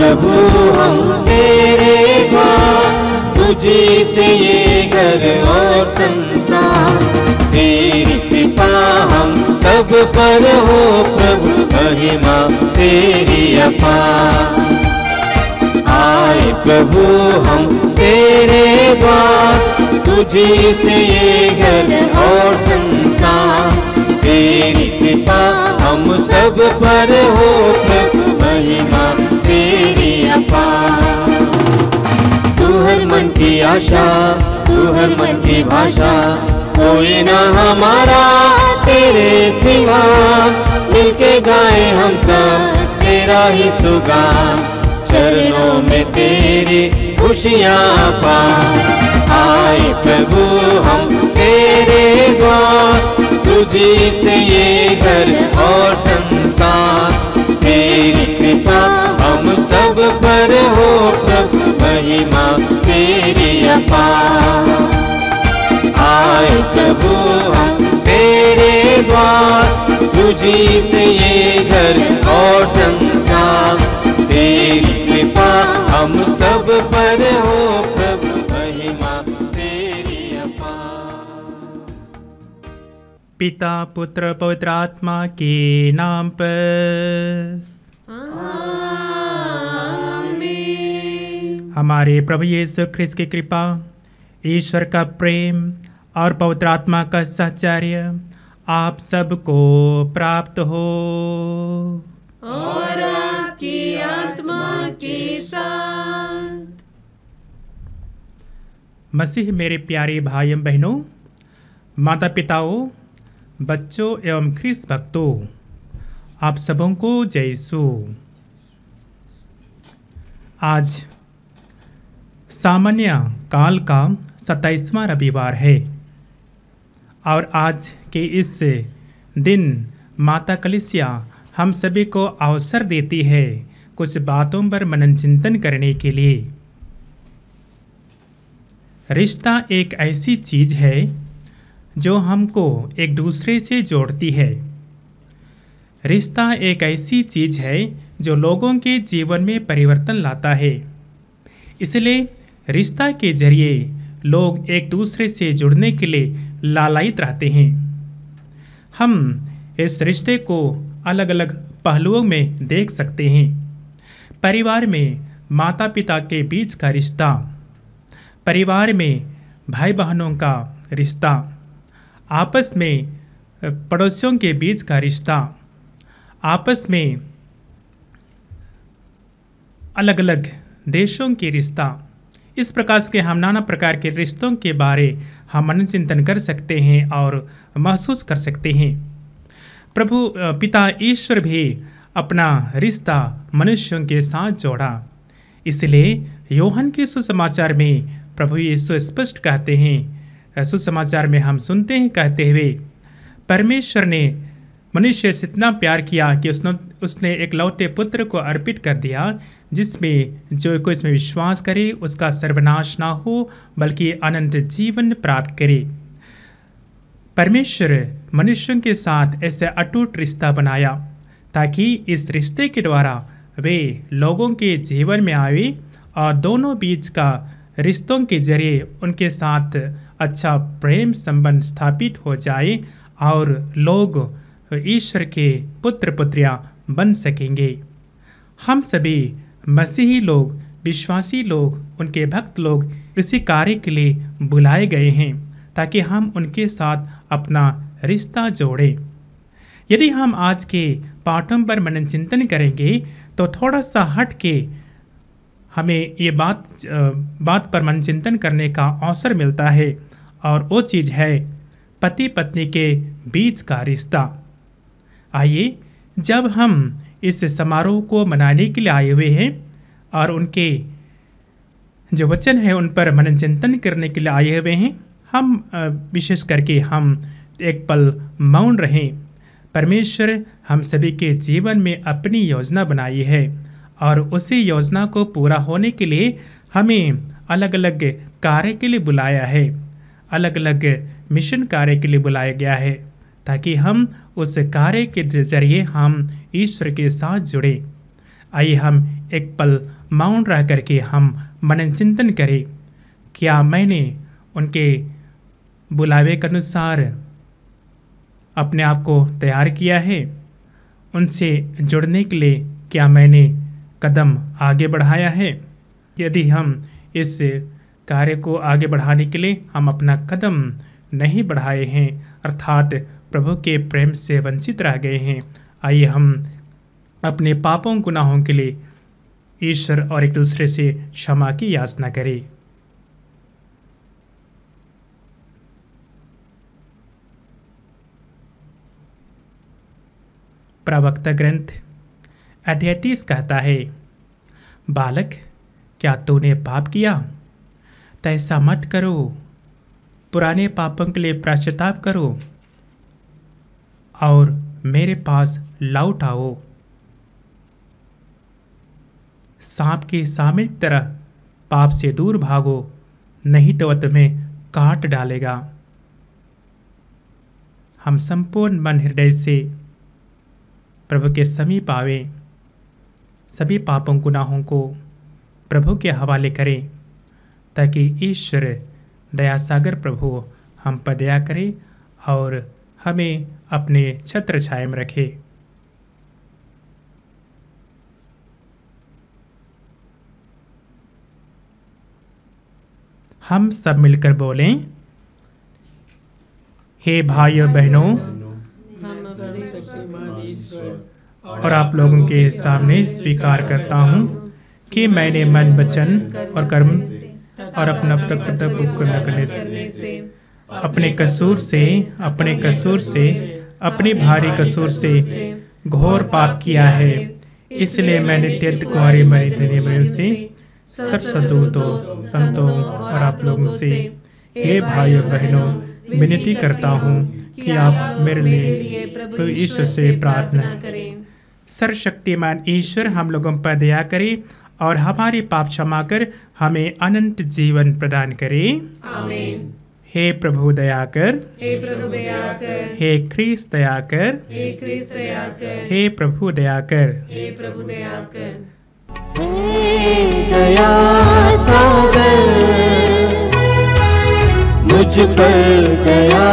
प्रभु हम तेरे द्वार, तुझी से ये घर और संसार। तेरी कृपा हम सब पर हो प्रभु, महिमा तेरी अपार। आए प्रभु हम तेरे द्वार, तुझी से ये घर और संसार। तेरी कृपा हम सब पर हो प्रभु, महिमा तेरी अपार। तू हर मन की आशा, तू हर मन की भाषा, कोई ना हमारा तेरे सिवा। मिलके गाए हम सब तेरा ही सुगान, चरणों में तेरी खुशियाँ पा। आए प्रभु हम तेरे द्वार, तुझी से ये घर और संसार। तेरी कृपा हम सब पर हो प्रभु, महिमा तेरी अपार। आए प्रभु हम तेरे द्वार, तुझी से ये घर और संसार। तेरी कृपा हम सब पर हो प्रभु, महिमा तेरी अपार। पिता पुत्र पवित्र आत्मा के नाम पर आमीन। हमारे प्रभु यीशु ख्रिस्त की कृपा, ईश्वर का प्रेम और पवित्र आत्मा का सहचर्य आप सबको प्राप्त हो और आपकी आत्मा के साथ। मसीह मेरे प्यारे भाइयों बहनों, माता पिताओं, बच्चों एवं ख्रिस्त भक्तों, आप सबों को जय यीशु। आज सामान्य काल का 27वां रविवार है और आज के इस दिन माता कलीसिया हम सभी को अवसर देती है कुछ बातों पर मनन चिंतन करने के लिए। रिश्ता एक ऐसी चीज है जो हमको एक दूसरे से जोड़ती है। रिश्ता एक ऐसी चीज है जो लोगों के जीवन में परिवर्तन लाता है। इसलिए रिश्ता के जरिए लोग एक दूसरे से जुड़ने के लिए लालायित रहते हैं। हम इस रिश्ते को अलग अलग पहलुओं में देख सकते हैं। परिवार में माता पिता के बीच का रिश्ता, परिवार में भाई बहनों का रिश्ता, आपस में पड़ोसियों के बीच का रिश्ता, आपस में अलग अलग देशों के रिश्ता। इस प्रकार के हम नाना प्रकार के रिश्तों के बारे हम मनन चिंतन कर सकते हैं और महसूस कर सकते हैं। प्रभु पिता ईश्वर भी अपना रिश्ता मनुष्यों के साथ जोड़ा। इसलिए योहन के सुसमाचार में प्रभु यीशु स्पष्ट कहते हैं, सुसमाचार में हम सुनते हैं कहते हुए, परमेश्वर ने मनुष्य से इतना प्यार किया कि उसने एक लौटे पुत्र को अर्पित कर दिया, जिसमें जो कोई इसमें विश्वास करे उसका सर्वनाश ना हो बल्कि अनंत जीवन प्राप्त करे। परमेश्वर मनुष्यों के साथ ऐसे अटूट रिश्ता बनाया ताकि इस रिश्ते के द्वारा वे लोगों के जीवन में आए और दोनों बीच का रिश्तों के जरिए उनके साथ अच्छा प्रेम संबंध स्थापित हो जाए और लोग ईश्वर के पुत्र पुत्रियां बन सकेंगे। हम सभी मसीही लोग, विश्वासी लोग, उनके भक्त लोग इसी कार्य के लिए बुलाए गए हैं ताकि हम उनके साथ अपना रिश्ता जोड़ें। यदि हम आज के पाठों पर मनन चिंतन करेंगे तो थोड़ा सा हट के हमें ये बात पर मनन चिंतन करने का अवसर मिलता है, और वो चीज़ है पति पत्नी के बीच का रिश्ता। आइए, जब हम इस समारोह को मनाने के लिए आए हुए हैं और उनके जो वचन है उन पर मनन चिंतन करने के लिए आए हुए हैं, हम विशेष करके हम एक पल मौन रहें। परमेश्वर हम सभी के जीवन में अपनी योजना बनाई है और उसी योजना को पूरा होने के लिए हमें अलग अलग कार्य के लिए बुलाया है, अलग अलग मिशन कार्य के लिए बुलाया गया है ताकि हम उस कार्य के जरिए हम ईश्वर के साथ जुड़े। आइए हम एक पल मौन रह करके हम मनन चिंतन करें। क्या मैंने उनके बुलावे के अनुसार अपने आप को तैयार किया है? उनसे जुड़ने के लिए क्या मैंने कदम आगे बढ़ाया है? यदि हम इस कार्य को आगे बढ़ाने के लिए हम अपना कदम नहीं बढ़ाए हैं, अर्थात प्रभु के प्रेम से वंचित रह गए हैं, आइए हम अपने पापों गुनाहों के लिए ईश्वर और एक दूसरे से क्षमा की याचना करें। प्रवक्ता ग्रंथ अध्याय 30 कहता है, बालक, क्या तूने पाप किया? तो ऐसा मत करो, पुराने पापों के लिए पश्चाताप करो और मेरे पास लौट आओ। सांप की सामने की तरह पाप से दूर भागो, नहीं तो वह तुम्हें काट डालेगा। हम संपूर्ण मन हृदय से प्रभु के समीप आवे, सभी पापों गुनाहों को प्रभु के हवाले करें, ताकि ईश्वर दया सागर प्रभु हम पर दया करे और हमें अपने छत्र छाया में रखे। हम सब मिलकर बोलें, हे भाइयों बहनों, हम अपने शक्तिमान ईश्वर और आप लोगों के सामने स्वीकार करता हूँ कि मैंने मन, वचन और कर्म और अपना प्रकृति को न करने से, अपने कसूर से, अपने भारी कसूर से घोर पाप किया है। इसलिए मैंने अत्यंत कुंवारी मरी से सब सदूतों, संतों और आप लोगों से, हे भाइयों बहनों, विनती करता हूँ कि आप मेरे लिए प्रभु ईश्वर से प्रार्थना करें। सर्वशक्तिमान ईश्वर हम लोगों पर दया करे और हमारे पाप क्षमा कर हमें अनंत जीवन प्रदान करे। आमीन। हे प्रभु दया कर, हे प्रभु दया कर, हे ख्रीस्त दया कर, हे ख्रीस्त दया कर, हे प्रभु दया कर। हे प्रभु दया कर। दया सागर मुझ पर दया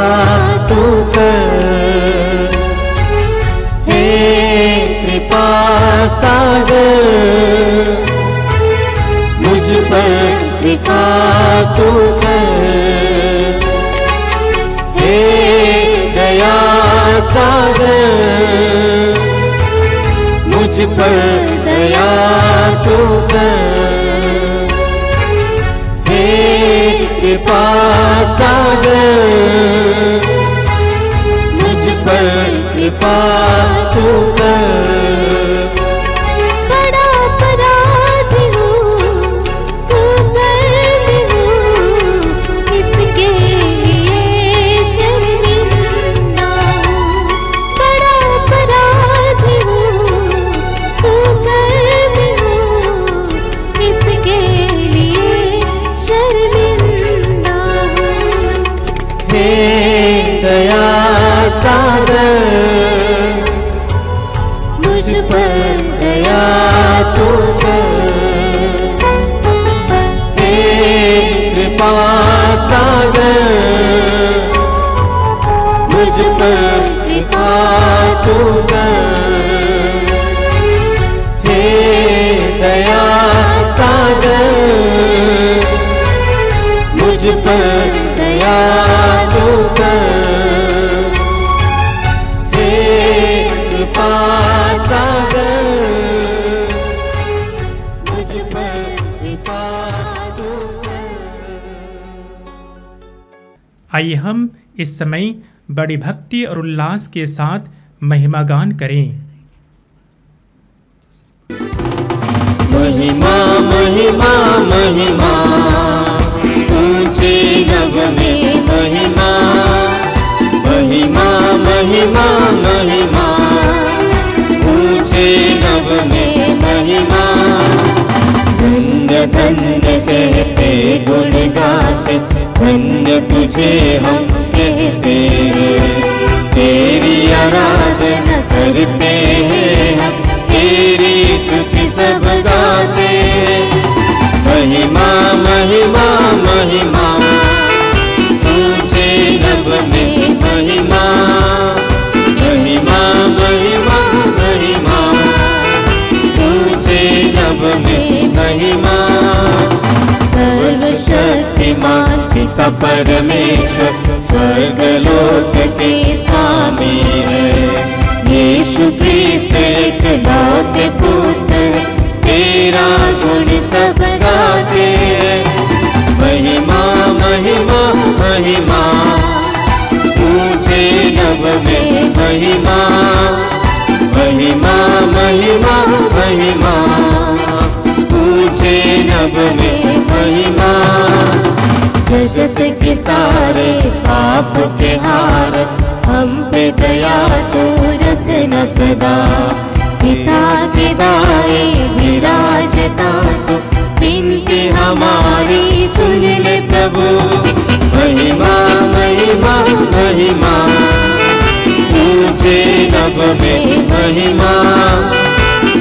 तू कर, हे कृपा सागर मुझ पर कृपा तू कर, हे दया सागर मुझ पर दया तू कर, हे कृपा सागर मुझ पर कृपा तू कर। बड़ा अपराधी हूँ, कुकर्मी हूँ, इसके लिए शर्मिंदा हूँ। बड़ा अपराधी हूँ, कुकर्मी हूँ, इसके लिए शर्मिंदा हूँ। हे दया सागर मुझ पर दया तू कर, हे कृपा सागर मुझ पर कृपा तू कर, हे दया सागर मुझ पर दया तू कर, हे कृपा सागर मुझ पर कृपा तू कर। आइए हम इस समय बड़ी भक्ति और उल्लास के साथ महिमा गान करें। महिमा महिमा महिमा ऊंचे नभ में महिमा, महिमा महिमा महिमा ऊंचे नभ में महिमा। धन्य धन्य कहते गुण गाते, धन्य तुझे हम कहते हैं, तेरी आराधना करते हैं हम, तेरी स्तुति पिता परमेश्वर स्वर्गलोक के स्वामी है। यीशु क्रिस्त एकलौते पुत्र तेरा गुण सब गाते हैं। महिमा महिमा महिमा ऊंचे नभ में महिमा महिमा महिमा महिमा ऊंचे नभ में महिमा। जगत के सारे पाप के हारत हम पे दया तू रखना सदा। पिता के दाए विराजता तू विनती हमारी सुन ले प्रभु। महिमा महिमा महिमा ऊंचे नभ में महिमा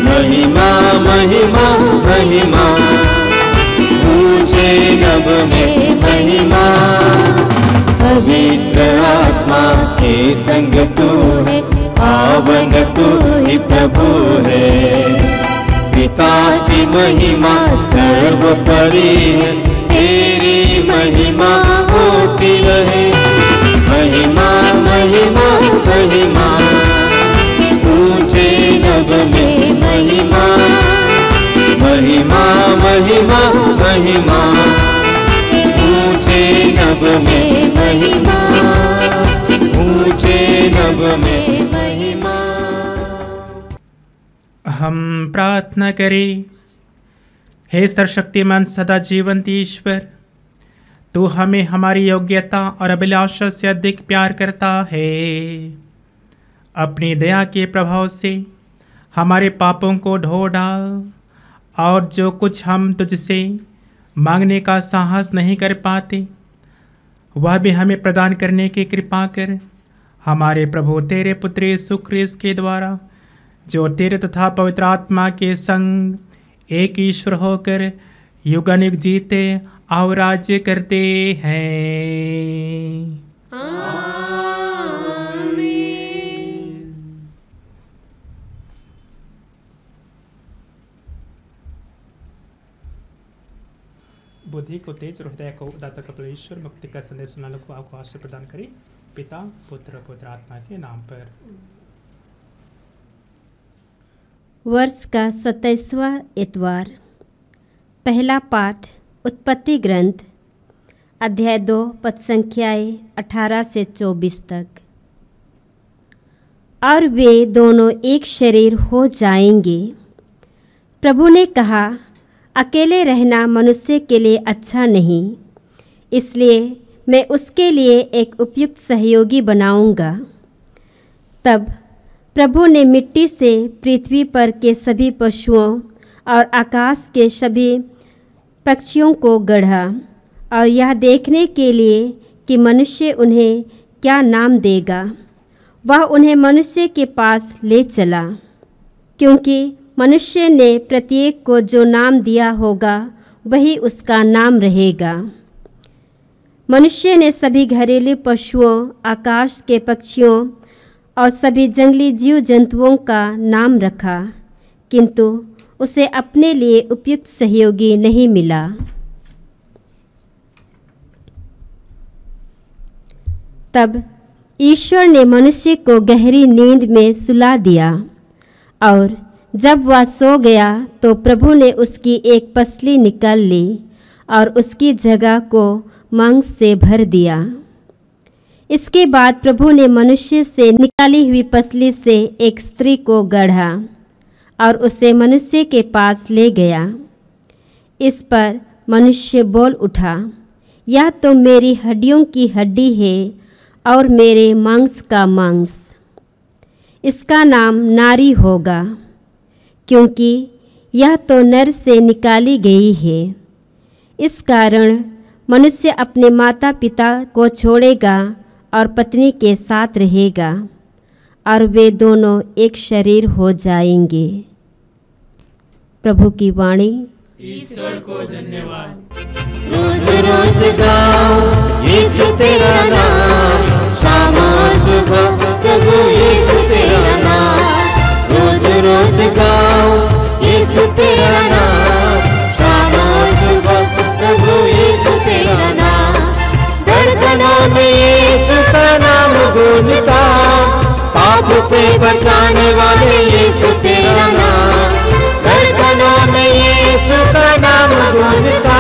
महिमा महिमा महिमा ऊंचे नभ में महिमा। पवित्र आत्मा के संग तू है पावन तू ही प्रभु है। पिता की महिमा सर्वोपरि है तेरी महिमा होती रहे। महिमा महिमा महिमा ऊंचे नभ में महिमा महिमा महिमा महिमा ऊंचे नभ में महिमा ऊंचे नभ में महिमा। हम प्रार्थना करें। हे सर्वशक्तिमान सदा जीवंत ईश्वर, तू हमें हमारी योग्यता और अभिलाषा से अधिक प्यार करता है। अपनी दया के प्रभाव से हमारे पापों को धो डाल और जो कुछ हम तुझसे मांगने का साहस नहीं कर पाते वह भी हमें प्रदान करने की कृपा कर। हमारे प्रभु तेरे पुत्र यीशु ख्रीस्त के द्वारा जो तेरे तथा पवित्र आत्मा के संग एक ईश्वर होकर युगानुग जीते और राज्य करते हैं। बुद्धि को तेज और हृदय को उदारता का ईश्वर मुक्ति का संदेश सुनाने को आपको आशीर्वाद प्रदान करें। पिता पुत्र पवित्र आत्मा के नाम पर। वर्ष का 27वां इतवार। पहला पाठ उत्पत्ति ग्रंथ अध्याय 2 पद संख्याएँ 18 से 24 तक। और वे दोनों एक शरीर हो जाएंगे। प्रभु ने कहा, अकेले रहना मनुष्य के लिए अच्छा नहीं, इसलिए मैं उसके लिए एक उपयुक्त सहयोगी बनाऊंगा। तब प्रभु ने मिट्टी से पृथ्वी पर के सभी पशुओं और आकाश के सभी पक्षियों को गढ़ा और यह देखने के लिए कि मनुष्य उन्हें क्या नाम देगा। वह उन्हें मनुष्य के पास ले चला, क्योंकि मनुष्य ने प्रत्येक को जो नाम दिया होगा वही उसका नाम रहेगा। मनुष्य ने सभी घरेलू पशुओं, आकाश के पक्षियों और सभी जंगली जीव जंतुओं का नाम रखा, किंतु उसे अपने लिए उपयुक्त सहयोगी नहीं मिला। तब ईश्वर ने मनुष्य को गहरी नींद में सुला दिया और जब वह सो गया तो प्रभु ने उसकी एक पसली निकाल ली और उसकी जगह को मांस से भर दिया। इसके बाद प्रभु ने मनुष्य से निकाली हुई पसली से एक स्त्री को गढ़ा और उसे मनुष्य के पास ले गया। इस पर मनुष्य बोल उठा, यह तो मेरी हड्डियों की हड्डी है और मेरे मांस का मांस। इसका नाम नारी होगा, क्योंकि यह तो नर से निकाली गई है। इस कारण मनुष्य अपने माता पिता को छोड़ेगा और पत्नी के साथ रहेगा और वे दोनों एक शरीर हो जाएंगे। प्रभु की वाणी। ईश्वर को धन्यवाद। रोज रोज गाओ यीशु तेरा नाम, शाम और सुबह प्रभु यीशु तेरा नाम। रोज रोज गाओ यीशु तेरा नाम, शाम और सुबह प्रभु यीशु तेरा नाम। से बचाने वाले यीशु तेरा नाम, धड़कनों में यीशु का नाम गूंजता,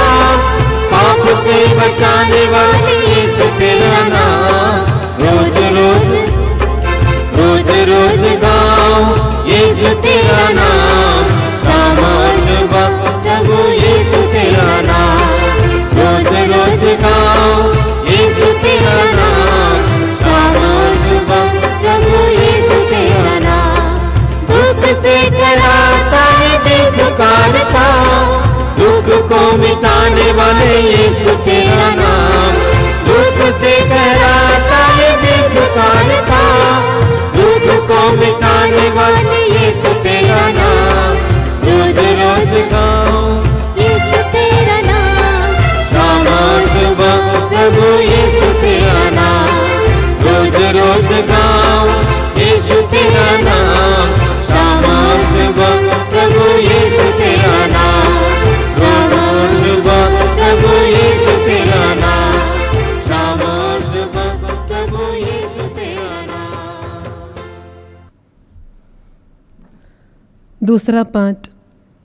पाप से बचाने वाले यीशु तेरा नाम। रोज रोज रोज रोज गाओ यीशु तेरा नाम, शाम और सुबह प्रभु यीशु तेरा नाम। रोज रोज गाओ यीशु तेरा नाम, शाम और सुबह प्रभु यीशु तेरा नाम। दुख से कराता है दिल पुकारता, दुख को मिटाने वाले यीशु तेरा नाम। दुख से कराता है दिल पुकारता, दुख को मिटाने वाले यीशु तेरा नाम। रोज रोज गाओ यीशु तेरा नाम, शाम और सुबह प्रभु यीशु तेरा नाम। रोज रोज गाओ यीशु तेरा नाम, शाम और सुबह प्रभु यीशु तेरा नाम। शाम और सुबह प्रभु यीशु तेरा नाम, शाम और सुबह प्रभु यीशु तेरा नाम। दूसरा पाठ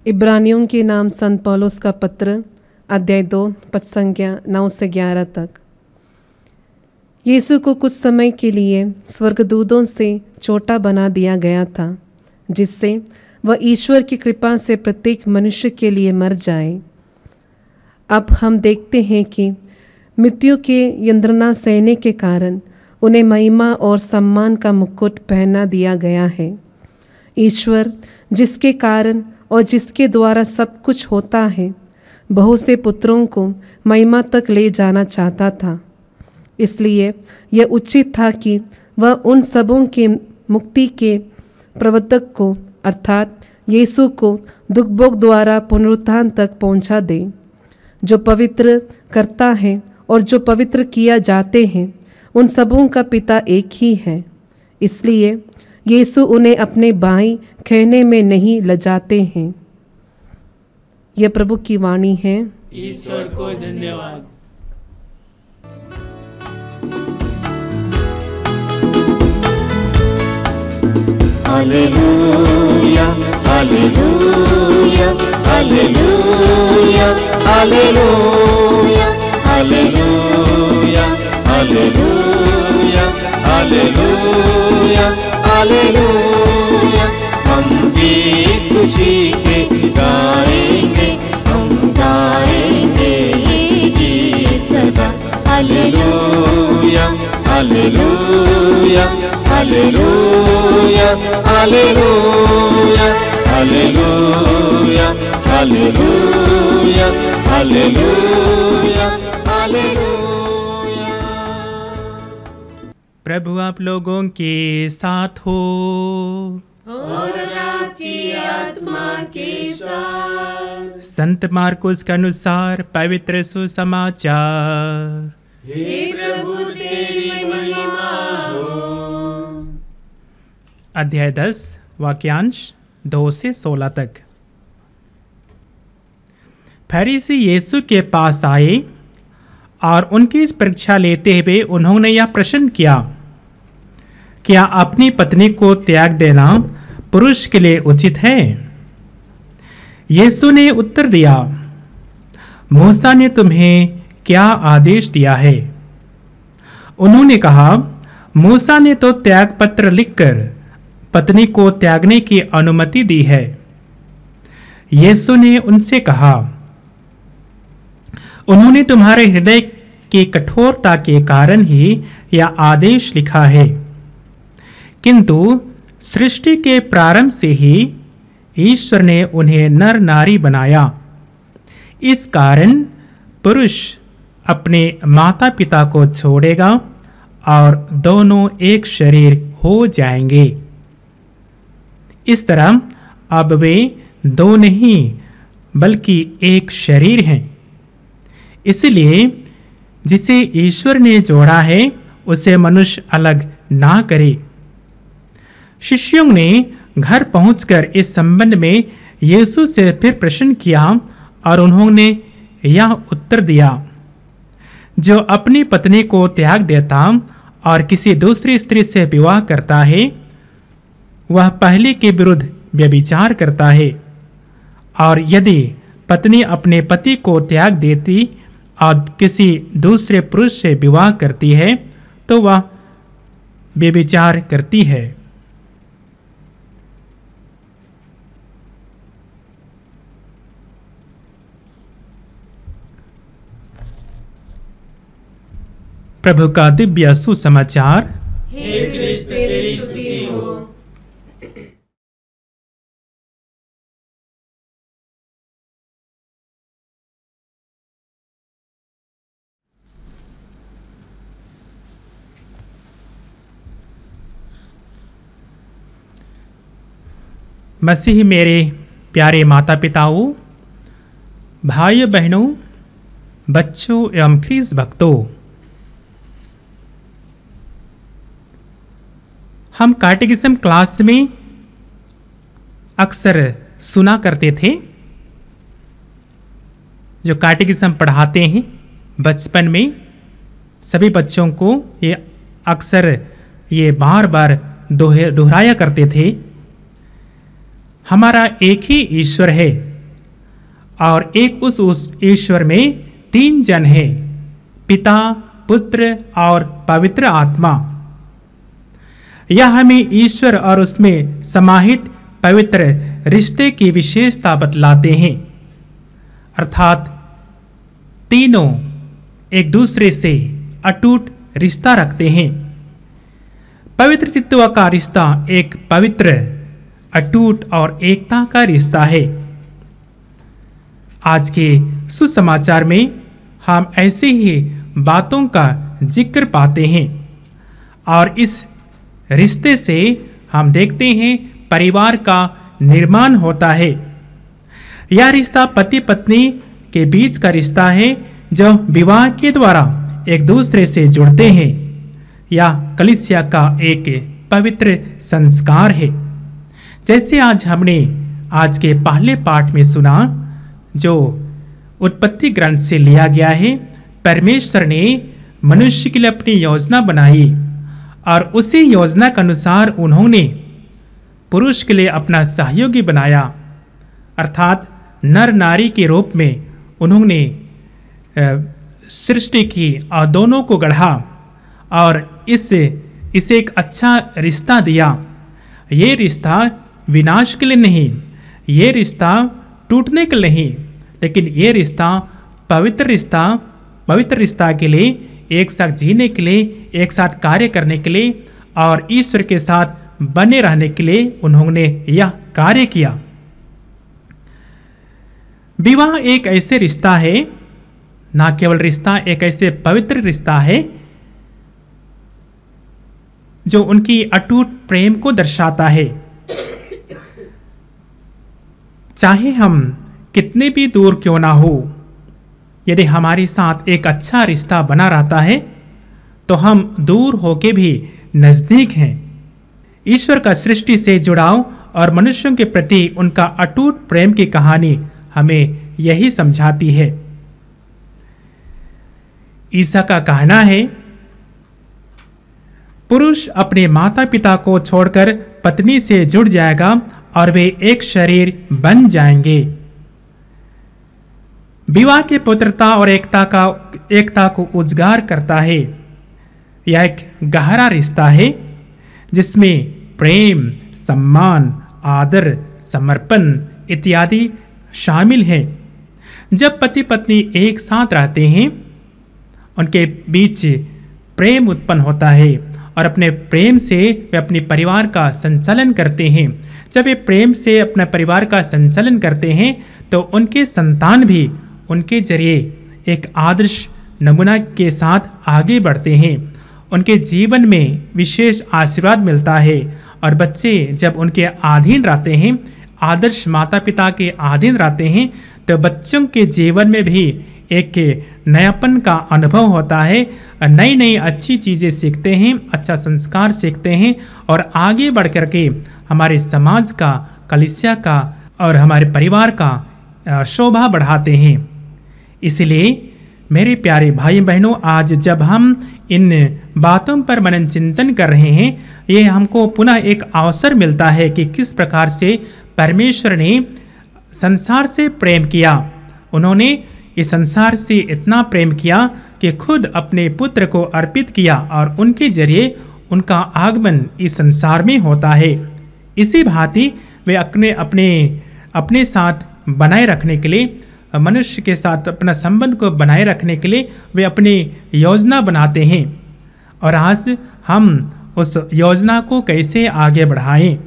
इब्रानियों के नाम संत पौलुस का पत्र, अध्याय 2 पद संख्या 9 से 11 तक। यीशु को कुछ समय के लिए स्वर्गदूतों से छोटा बना दिया गया था, जिससे वह ईश्वर की कृपा से प्रत्येक मनुष्य के लिए मर जाए। अब हम देखते हैं कि मृत्यु के यंत्रणा सहने के कारण उन्हें महिमा और सम्मान का मुकुट पहना दिया गया है। ईश्वर, जिसके कारण और जिसके द्वारा सब कुछ होता है, बहुत से पुत्रों को महिमा तक ले जाना चाहता था। इसलिए यह उचित था कि वह उन सबों के मुक्ति के प्रवर्तक को अर्थात यीशु को दुख भोग द्वारा पुनरुत्थान तक पहुंचा दे। जो पवित्र करता है और जो पवित्र किया जाते हैं, उन सबों का पिता एक ही है। इसलिए यीशु उन्हें अपने बाईं कहने में नहीं लजाते हैं। यह प्रभु की वाणी है। ईश्वर को धन्यवाद। Hallelujah hallelujah hallelujah hallelujah hallelujah hallelujah hallelujah hallelujah. हम भी खुशी के गाएंगे, हम गाएंगे ये गीत सदा। Hallelujah hallelujah hallelujah hallelujah hallelujah hallelujah hallelujah hallelujah. प्रभु आप लोगों के साथ हो और आपकी आत्मा के साथ। संत मार्कुस के अनुसार पवित्र सुसमाचार। हे प्रभु तेरी महिमा हो। अध्याय 10 वाक्यांश 2 से 16 तक। फरीसी यीशु के पास आए और उनकी परीक्षा लेते हुए उन्होंने यह प्रश्न किया, क्या अपनी पत्नी को त्याग देना पुरुष के लिए उचित है? यीशु ने उत्तर दिया, मूसा ने तुम्हें क्या आदेश दिया है? उन्होंने कहा, मूसा ने तो त्याग पत्र लिखकर पत्नी को त्यागने की अनुमति दी है। यीशु ने उनसे कहा, उन्होंने तुम्हारे हृदय की कठोरता के कारण ही यह आदेश लिखा है, किंतु सृष्टि के प्रारंभ से ही ईश्वर ने उन्हें नर नारी बनाया। इस कारण पुरुष अपने माता पिता को छोड़ेगा और दोनों एक शरीर हो जाएंगे। इस तरह अब वे दो नहीं बल्कि एक शरीर हैं। इसलिए जिसे ईश्वर ने जोड़ा है उसे मनुष्य अलग ना करे। शिष्यों ने घर पहुंचकर इस संबंध में यीशु से फिर प्रश्न किया और उन्होंने यह उत्तर दिया, जो अपनी पत्नी को त्याग देता और किसी दूसरी स्त्री से विवाह करता है, वह पहले के विरुद्ध व्यभिचार करता है। और यदि पत्नी अपने पति को त्याग देती और किसी दूसरे पुरुष से विवाह करती है तो वह व्यभिचार करती है। प्रभु का दिव्य सुसमाचार। हे क्रिस्त तेरी स्तुति हो। मसीह मेरे प्यारे माता पिताओं, भाई बहनों, बच्चों एवं ख्रीस्त भक्तों, हम कैटेकिज्म क्लास में अक्सर सुना करते थे। जो कैटेकिज्म पढ़ाते हैं बचपन में सभी बच्चों को ये अक्सर ये बार बार दोहराया करते थे। हमारा एक ही ईश्वर है और एक उस ईश्वर में तीन जन हैं, पिता, पुत्र और पवित्र आत्मा। यह हमें ईश्वर और उसमें समाहित पवित्र रिश्ते की विशेषता बतलाते हैं, अर्थात तीनों एक दूसरे से अटूट रिश्ता रखते हैं। पवित्र तत्व का रिश्ता एक पवित्र, अटूट और एकता का रिश्ता है। आज के सुसमाचार में हम ऐसे ही बातों का जिक्र पाते हैं और इस रिश्ते से हम देखते हैं परिवार का निर्माण होता है। यह रिश्ता पति पत्नी के बीच का रिश्ता है जो विवाह के द्वारा एक दूसरे से जुड़ते हैं। यह कलीसिया का एक पवित्र संस्कार है। जैसे आज हमने आज के पहले पाठ में सुना, जो उत्पत्ति ग्रंथ से लिया गया है, परमेश्वर ने मनुष्य के लिए अपनी योजना बनाई और उसी योजना के अनुसार उन्होंने पुरुष के लिए अपना सहयोगी बनाया, अर्थात नर नारी के रूप में उन्होंने सृष्टि की और दोनों को गढ़ा और इसे एक अच्छा रिश्ता दिया। ये रिश्ता विनाश के लिए नहीं, ये रिश्ता टूटने के लिए नहीं, लेकिन ये रिश्ता पवित्र रिश्ता के लिए, एक साथ जीने के लिए, एक साथ कार्य करने के लिए और ईश्वर के साथ बने रहने के लिए उन्होंने यह कार्य किया। विवाह एक ऐसे रिश्ता है, ना केवल रिश्ता, एक ऐसे पवित्र रिश्ता है जो उनकी अटूट प्रेम को दर्शाता है। चाहे हम कितने भी दूर क्यों ना हो, यदि हमारे साथ एक अच्छा रिश्ता बना रहता है तो हम दूर होके भी नजदीक हैं। ईश्वर का सृष्टि से जुड़ाव और मनुष्यों के प्रति उनका अटूट प्रेम की कहानी हमें यही समझाती है। ईसा का कहना है, पुरुष अपने माता पिता को छोड़कर पत्नी से जुड़ जाएगा और वे एक शरीर बन जाएंगे। विवाह की पवित्रता और एकता को उजागर करता है। यह एक गहरा रिश्ता है जिसमें प्रेम, सम्मान, आदर, समर्पण इत्यादि शामिल हैं। जब पति पत्नी एक साथ रहते हैं, उनके बीच प्रेम उत्पन्न होता है और अपने प्रेम से वे अपने परिवार का संचालन करते हैं। जब वे प्रेम से अपने परिवार का संचालन करते हैं तो उनके संतान भी उनके जरिए एक आदर्श नमूना के साथ आगे बढ़ते हैं। उनके जीवन में विशेष आशीर्वाद मिलता है और बच्चे जब उनके अधीन रहते हैं, आदर्श माता पिता के अधीन रहते हैं, तो बच्चों के जीवन में भी एक नयापन का अनुभव होता है। नई नई अच्छी चीज़ें सीखते हैं, अच्छा संस्कार सीखते हैं और आगे बढ़ कर के हमारे समाज का, कलीसिया का और हमारे परिवार का शोभा बढ़ाते हैं। इसलिए मेरे प्यारे भाई बहनों, आज जब हम इन बातों पर मनन चिंतन कर रहे हैं, ये हमको पुनः एक अवसर मिलता है कि किस प्रकार से परमेश्वर ने संसार से प्रेम किया। उन्होंने इस संसार से इतना प्रेम किया कि खुद अपने पुत्र को अर्पित किया और उनके जरिए उनका आगमन इस संसार में होता है। इसी भांति वे अपने साथ बनाए रखने के लिए, मनुष्य के साथ अपना संबंध को बनाए रखने के लिए वे अपनी योजना बनाते हैं। और आज हम उस योजना को कैसे आगे बढ़ाएं।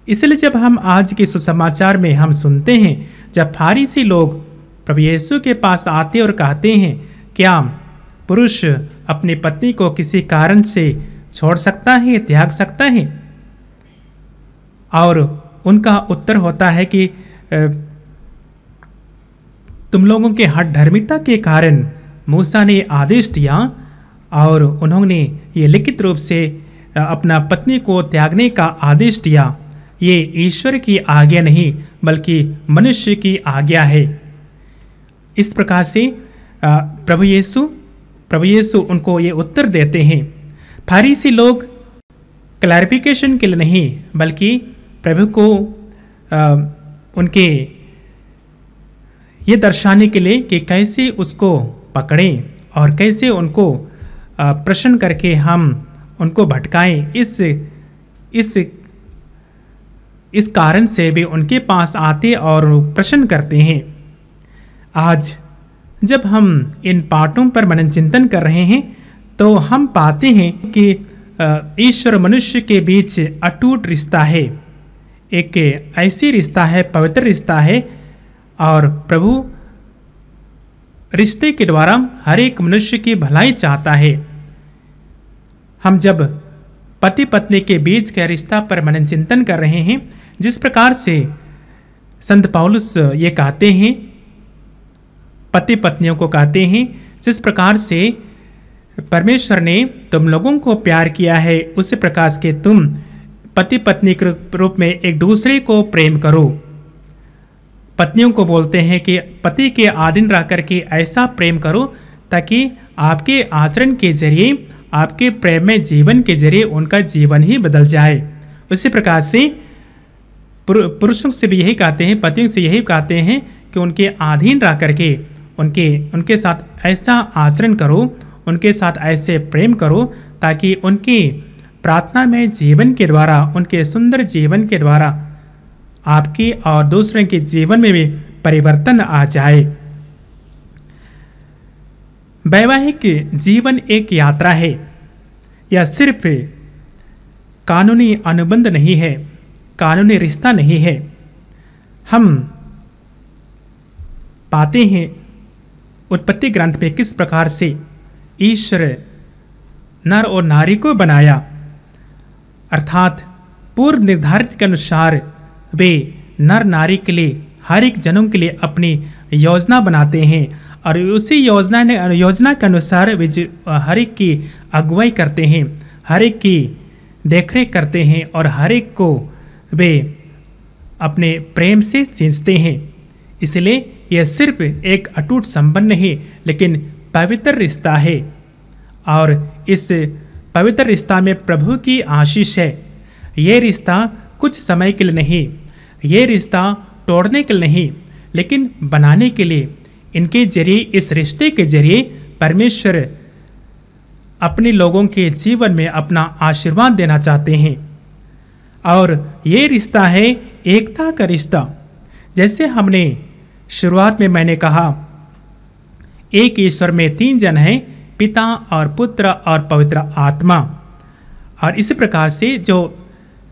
इसलिए जब हम आज के सुसमाचार में हम सुनते हैं, जब फारिसी लोग प्रभु यीशु के पास आते और कहते हैं, क्या पुरुष अपनी पत्नी को किसी कारण से छोड़ सकता है, त्याग सकता है? और उनका उत्तर होता है कि तुम लोगों के हठ धर्मिता के कारण मूसा ने आदेश दिया और उन्होंने ये लिखित रूप से अपना पत्नी को त्यागने का आदेश दिया। ये ईश्वर की आज्ञा नहीं बल्कि मनुष्य की आज्ञा है। इस प्रकार से प्रभु यीशु उनको ये उत्तर देते हैं। फरीसी लोग क्लैरिफिकेशन के लिए नहीं बल्कि प्रभु को उनके ये दर्शाने के लिए कि कैसे उसको पकड़ें और कैसे उनको प्रश्न करके हम उनको भटकाएं, इस कारण से भी उनके पास आते और प्रश्न करते हैं। आज जब हम इन पाठों पर मनन चिंतन कर रहे हैं तो हम पाते हैं कि ईश्वर मनुष्य के बीच अटूट रिश्ता है। एक ऐसी रिश्ता है, पवित्र रिश्ता है, और प्रभु रिश्ते के द्वारा हर एक मनुष्य की भलाई चाहता है। हम जब पति पत्नी के बीच के रिश्ता पर मनन चिंतन कर रहे हैं, जिस प्रकार से संत पौलुस ये कहते हैं, पति पत्नियों को कहते हैं, जिस प्रकार से परमेश्वर ने तुम लोगों को प्यार किया है उसी प्रकार के तुम पति पत्नी के रूप में एक दूसरे को प्रेम करो। पत्नियों को बोलते हैं कि पति के अधीन रह करके ऐसा प्रेम करो ताकि आपके आचरण के जरिए, आपके प्रेम में जीवन के जरिए उनका जीवन ही बदल जाए। उसी प्रकार से पुरुषों से भी यही कहते हैं, पतियों से यही कहते हैं कि उनके अधीन रह करके उनके साथ ऐसा आचरण करो, उनके साथ ऐसे प्रेम करो ताकि उनकी प्रार्थना में जीवन के द्वारा, उनके सुंदर जीवन के द्वारा आपके और दूसरों के जीवन में भी परिवर्तन आ जाए। वैवाहिक जीवन एक यात्रा है, यह सिर्फ कानूनी अनुबंध नहीं है, कानूनी रिश्ता नहीं है। हम पाते हैं उत्पत्ति ग्रंथ में किस प्रकार से ईश्वर नर और नारी को बनाया, अर्थात पूर्व निर्धारित के अनुसार वे नर नारी के लिए, हर एक जन्म के लिए अपनी योजना बनाते हैं और उसी योजना के अनुसार वे हर एक की अगुवाई करते हैं, हर एक की देखरेख करते हैं और हर एक को वे अपने प्रेम से सींचते हैं। इसलिए यह सिर्फ एक अटूट संबंध नहीं लेकिन पवित्र रिश्ता है और इस पवित्र रिश्ता में प्रभु की आशीष है। ये रिश्ता कुछ समय के लिए नहीं, ये रिश्ता तोड़ने के लिए नहीं लेकिन बनाने के लिए, इनके जरिए, इस रिश्ते के जरिए परमेश्वर अपने लोगों के जीवन में अपना आशीर्वाद देना चाहते हैं। और ये रिश्ता है एकता का रिश्ता। जैसे हमने शुरुआत में मैंने कहा, एक ईश्वर में 3 जन हैं, पिता और पुत्र और पवित्र आत्मा। और इसी प्रकार से जो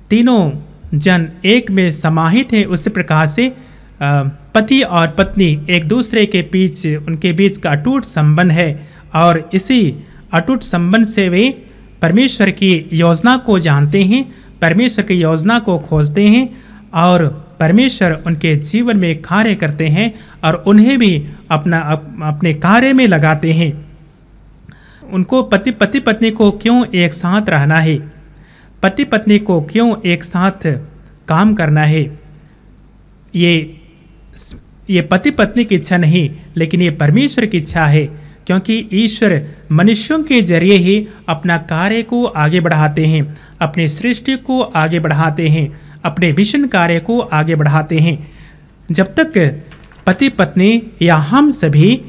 तीनों जन एक में समाहित हैं, उसी प्रकार से पति और पत्नी एक दूसरे के बीच, उनके बीच का अटूट संबंध है और इसी अटूट संबंध से वे परमेश्वर की योजना को जानते हैं, परमेश्वर की योजना को खोजते हैं और परमेश्वर उनके जीवन में कार्य करते हैं और उन्हें भी अपने कार्य में लगाते हैं। उनको पति पत्नी को क्यों एक साथ रहना है, पति पत्नी को क्यों एक साथ काम करना है, ये पति पत्नी की इच्छा नहीं लेकिन ये परमेश्वर की इच्छा है क्योंकि ईश्वर मनुष्यों के जरिए ही अपना कार्य को आगे बढ़ाते हैं, अपनी सृष्टि को आगे बढ़ाते हैं, अपने मिशन कार्य को आगे बढ़ाते हैं। जब तक पति पत्नी या हम सभी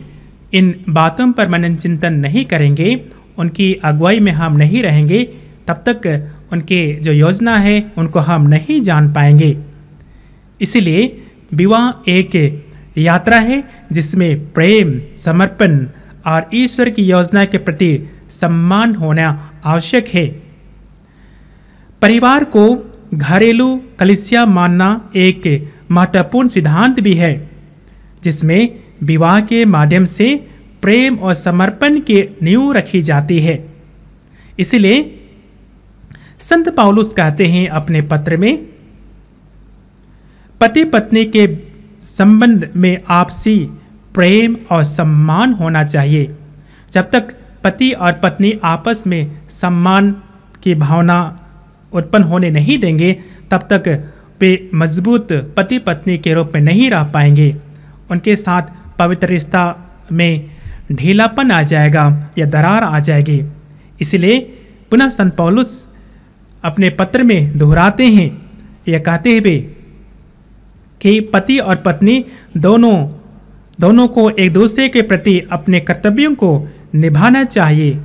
इन बातों पर मनन चिंतन नहीं करेंगे, उनकी अगुवाई में हम नहीं रहेंगे, तब तक उनके जो योजना है उनको हम नहीं जान पाएंगे। इसीलिए विवाह एक यात्रा है जिसमें प्रेम, समर्पण और ईश्वर की योजना के प्रति सम्मान होना आवश्यक है। परिवार को घरेलू कलीसिया मानना एक महत्वपूर्ण सिद्धांत भी है, जिसमें विवाह के माध्यम से प्रेम और समर्पण की नींव रखी जाती है। इसलिए संत पौलुस कहते हैं अपने पत्र में, पति पत्नी के संबंध में आपसी प्रेम और सम्मान होना चाहिए। जब तक पति और पत्नी आपस में सम्मान की भावना उत्पन्न होने नहीं देंगे, तब तक वे मजबूत पति पत्नी के रूप में नहीं रह पाएंगे। उनके साथ पवित्र रिश्ता में ढीलापन आ जाएगा या दरार आ जाएगी। इसलिए पुनः संत पौलुस अपने पत्र में दोहराते हैं, यह कहते हुए कि पति और पत्नी दोनों को एक दूसरे के प्रति अपने कर्तव्यों को निभाना चाहिए,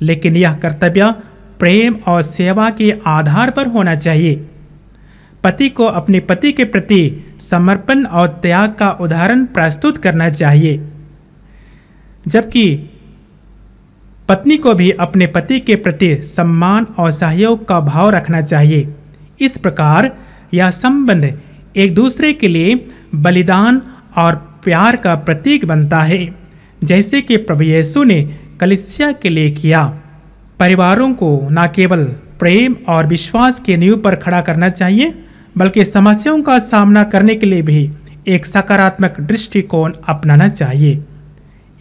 लेकिन यह कर्तव्य प्रेम और सेवा के आधार पर होना चाहिए। पति को अपने पति के प्रति समर्पण और त्याग का उदाहरण प्रस्तुत करना चाहिए, जबकि पत्नी को भी अपने पति के प्रति सम्मान और सहयोग का भाव रखना चाहिए। इस प्रकार यह संबंध एक दूसरे के लिए बलिदान और प्यार का प्रतीक बनता है, जैसे कि प्रभु यीशु ने कलीसिया के लिए किया। परिवारों को न केवल प्रेम और विश्वास के नींव पर खड़ा करना चाहिए, बल्कि समस्याओं का सामना करने के लिए भी एक सकारात्मक दृष्टिकोण अपनाना चाहिए।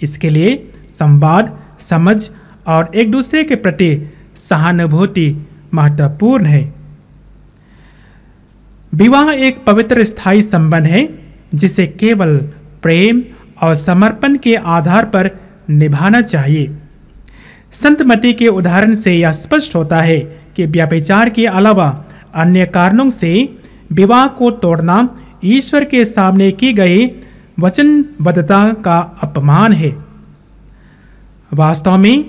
इसके लिए संवाद, समझ और एक दूसरे के प्रति सहानुभूति महत्वपूर्ण है। विवाह एक पवित्र स्थायी संबंध है जिसे केवल प्रेम और समर्पण के आधार पर निभाना चाहिए। संत मती के उदाहरण से यह स्पष्ट होता है कि व्यभिचार के अलावा अन्य कारणों से विवाह को तोड़ना ईश्वर के सामने की गई वचनबद्धता का अपमान है। वास्तव में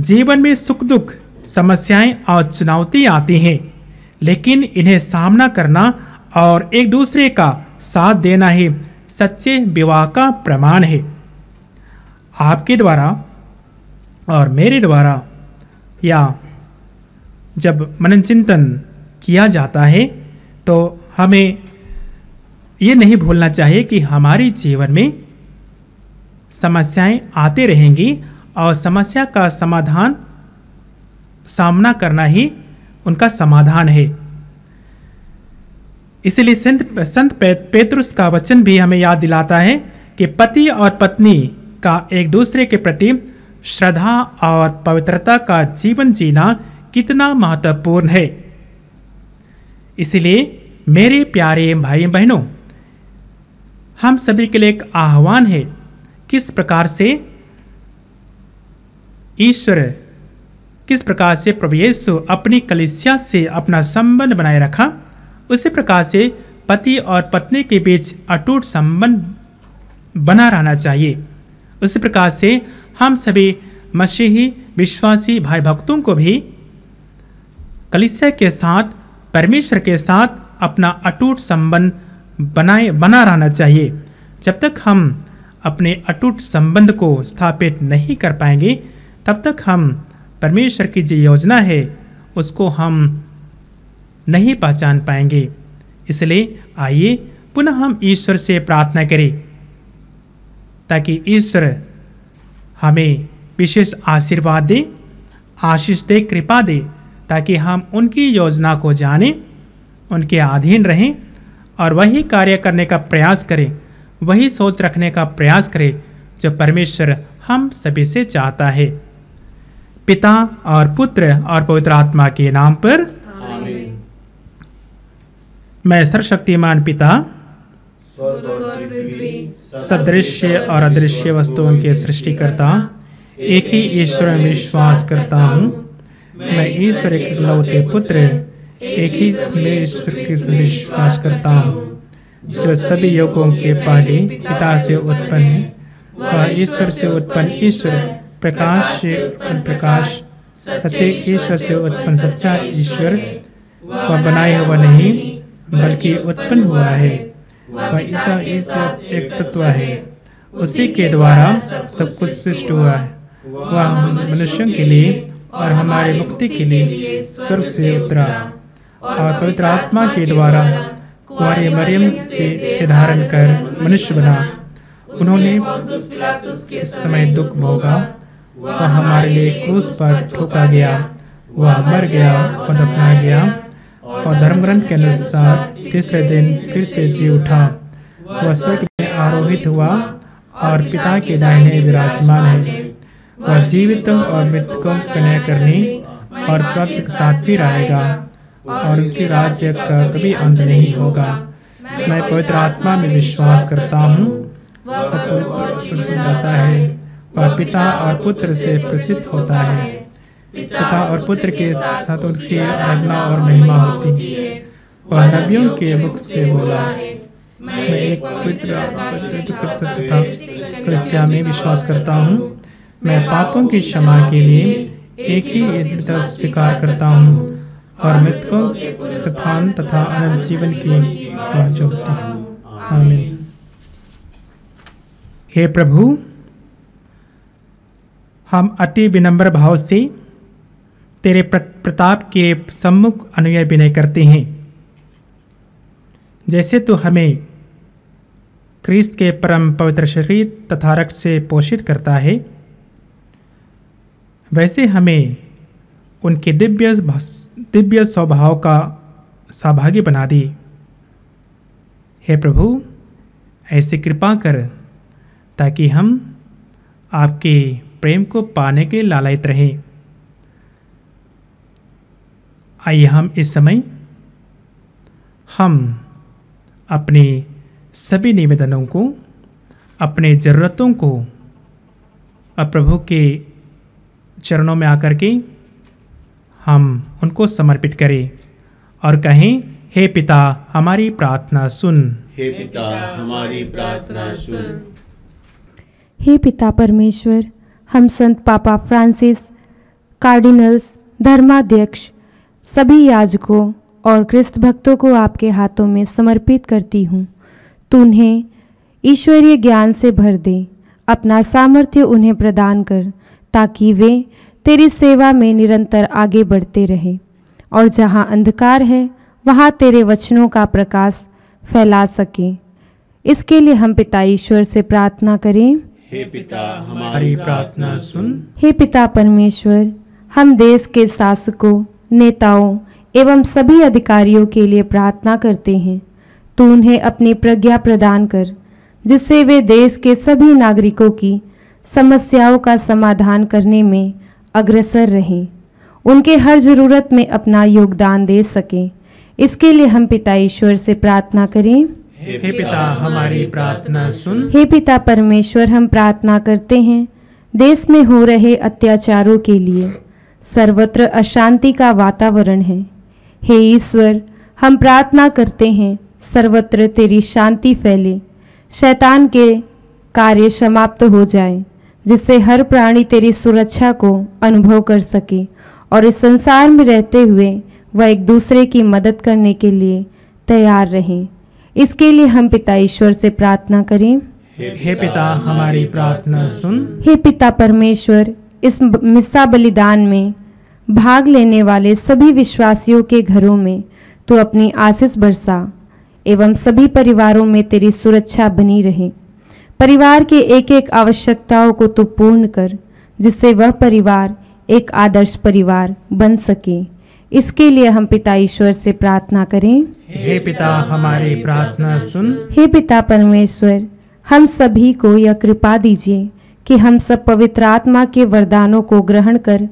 जीवन में सुख दुख, समस्याएं और चुनौती आती हैं, लेकिन इन्हें सामना करना और एक दूसरे का साथ देना ही सच्चे विवाह का प्रमाण है। आपके द्वारा और मेरे द्वारा या जब मनन चिंतन किया जाता है तो हमें ये नहीं भूलना चाहिए कि हमारे जीवन में समस्याएं आती रहेंगी और समस्या का सामना करना ही उनका समाधान है। इसलिए संत पेतरुस का वचन भी हमें याद दिलाता है कि पति और पत्नी का एक दूसरे के प्रति श्रद्धा और पवित्रता का जीवन जीना कितना महत्वपूर्ण है। इसलिए मेरे प्यारे भाई बहनों, हम सभी के लिए एक आह्वान है, किस प्रकार से प्रभु यीशु अपनी कलीसिया से अपना संबंध बनाए रखा, उसी प्रकार से पति और पत्नी के बीच अटूट संबंध बना रहना चाहिए। उसी प्रकार से हम सभी मसीही विश्वासी भाई भक्तों को भी कलीसिया के साथ, परमेश्वर के साथ अपना अटूट संबंध बना रहना चाहिए। जब तक हम अपने अटूट संबंध को स्थापित नहीं कर पाएंगे, तब तक हम परमेश्वर की जो योजना है उसको हम नहीं पहचान पाएंगे। इसलिए आइए पुनः हम ईश्वर से प्रार्थना करें ताकि ईश्वर हमें विशेष आशीर्वाद दे, आशीष दे, कृपा दे, ताकि हम उनकी योजना को जानें, उनके अधीन रहें और वही कार्य करने का प्रयास करें, वही सोच रखने का प्रयास करें जो परमेश्वर हम सभी से चाहता है। पिता और पुत्र और पवित्र आत्मा के नाम पर आमीन। मैं सर्वशक्तिमान पिता, स्वर्ग और पृथ्वी सदृश्य और अदृश्य वस्तुओं के सृष्टिकर्ता, एक ही ईश्वर में विश्वास करता हूँ। मैं ईश्वर के इकलौते पुत्र एक ही में ईश्वर के विश्वास करता हूँ, जो सभी युगों के पहले पिता से उत्पन्न है। वह ईश्वर से उत्पन्न ईश्वर, प्रकाश से उत्पन्न प्रकाश, सच्चे ईश्वर से उत्पन्न सच्चा ईश्वर। वह बनाया हुआ नहीं बल्कि उत्पन्न हुआ है। वह एक तत्व है, उसी के द्वारा सब कुछ सृष्टि हुआ है। वह मनुष्यों के लिए और हमारे मुक्ति के लिए स्वर्ग से उतरा और पवित्र आत्मा के द्वारा कुंवारी मरियम से धारण कर मनुष्य बना। उन्होंने इस समय दुख भोगा। वह हमारे लिए क्रूस पर ठोका गया, वह मर गया और दफनाया गया और धर्मग्रंथ के अनुसार तीसरे दिन फिर से जी उठा। वह स्वर्ग में आरोहित हुआ और पिता के दाहिने विराजमान है। वह जीवितों और मृतकों का न्याय करने और प्रभु के साथ फिर आएगा और उनके राज्य का कभी अंत नहीं होगा। मैं पवित्र आत्मा में विश्वास करता हूँ। वह पवित्र है। वह पिता और पुत्र से प्रसिद्ध होता है। पिता और पुत्र के साथ उनकी आराधना और महिमा होती है। वह नबियों के मुख से बोला, मैं एक पवित्र तथा कलीसिया में विश्वास करता हूँ। मैं पापों की क्षमा के लिए एक ही पिता स्वीकार करता हूँ और मृतकों के पुनरुत्थान तथा अनंत जीवन की वाचा होती है। आमीन। हे प्रभु, हम अति विनम्र भाव से तेरे प्रताप के सम्मुख अनुनय विनय करते हैं। जैसे तू हमें क्रिस्त के परम पवित्र शरीर तथा रक्त से पोषित करता है, वैसे हमें उनके दिव्य स्वभाव का सहभागी बना दी। हे प्रभु, ऐसी कृपा कर ताकि हम आपके प्रेम को पाने के लालयित रहें। आइए हम इस समय अपने सभी निवेदनों को, अपने ज़रूरतों को अब प्रभु के चरणों में आकर के हम उनको समर्पित करें और कहें, हे पिता हमारी प्रार्थना सुन। हे पिता हमारी प्रार्थना सुन। हे पिता परमेश्वर, हम संत पापा फ्रांसिस, कार्डिनल्स, धर्माध्यक्ष, सभी याजकों और क्रिस्त भक्तों को आपके हाथों में समर्पित करती हूँ। तू उन्हें ईश्वरीय ज्ञान से भर दे, अपना सामर्थ्य उन्हें प्रदान कर, ताकि वे तेरी सेवा में निरंतर आगे बढ़ते रहें और जहाँ अंधकार है वहाँ तेरे वचनों का प्रकाश फैला सकें। इसके लिए हम पिता ईश्वर से प्रार्थना करें। हे पिता हमारी प्रार्थना सुन। हे पिता परमेश्वर, हम देश के शासकों, नेताओं एवं सभी अधिकारियों के लिए प्रार्थना करते हैं। तू उन्हें अपनी प्रज्ञा प्रदान कर, जिससे वे देश के सभी नागरिकों की समस्याओं का समाधान करने में अग्रसर रहें, उनके हर ज़रूरत में अपना योगदान दे सकें। इसके लिए हम पिता ईश्वर से प्रार्थना करें। हे पिता हमारी प्रार्थना सुन। हे पिता परमेश्वर, हम प्रार्थना करते हैं देश में हो रहे अत्याचारों के लिए। सर्वत्र अशांति का वातावरण है। हे ईश्वर, हम प्रार्थना करते हैं सर्वत्र तेरी शांति फैले, शैतान के कार्य समाप्त हो जाए, जिससे हर प्राणी तेरी सुरक्षा को अनुभव कर सके और इस संसार में रहते हुए वह एक दूसरे की मदद करने के लिए तैयार रहें। इसके लिए हम पिता ईश्वर से प्रार्थना करें। हे पिता हमारी प्रार्थना सुन। हे पिता परमेश्वर, इस मिस्सा बलिदान में भाग लेने वाले सभी विश्वासियों के घरों में तू अपनी आशीष बरसा एवं सभी परिवारों में तेरी सुरक्षा बनी रहे। परिवार के एक एक आवश्यकताओं को तू पूर्ण कर, जिससे वह परिवार एक आदर्श परिवार बन सके। इसके लिए हम पिता ईश्वर से प्रार्थना करें। हे पिता हमारी प्रार्थना सुन। हे पिता परमेश्वर, हम सभी को यह कृपा दीजिए कि हम सब पवित्र आत्मा के वरदानों को ग्रहण कर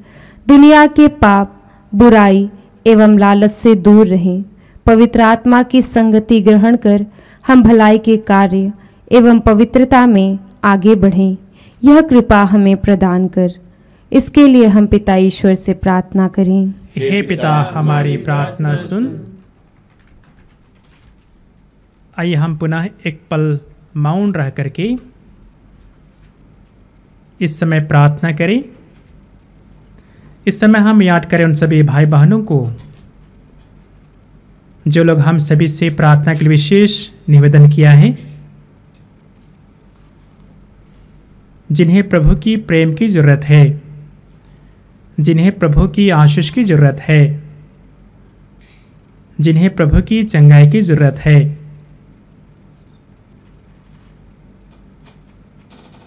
दुनिया के पाप, बुराई एवं लालच से दूर रहें। पवित्र आत्मा की संगति ग्रहण कर हम भलाई के कार्य एवं पवित्रता में आगे बढ़ें। यह कृपा हमें प्रदान कर। इसके लिए हम पिता ईश्वर से प्रार्थना करें। हे पिता, हमारी प्रार्थना सुन। आइए हम पुनः एक पल मौन रह करके इस समय प्रार्थना करें। इस समय हम याद करें उन सभी भाई बहनों को जो लोग हम सभी से प्रार्थना के लिए विशेष निवेदन किया है, जिन्हें प्रभु की प्रेम की जरूरत है, जिन्हें प्रभु की आशीष की जरूरत है, जिन्हें प्रभु की चंगाई की जरूरत है।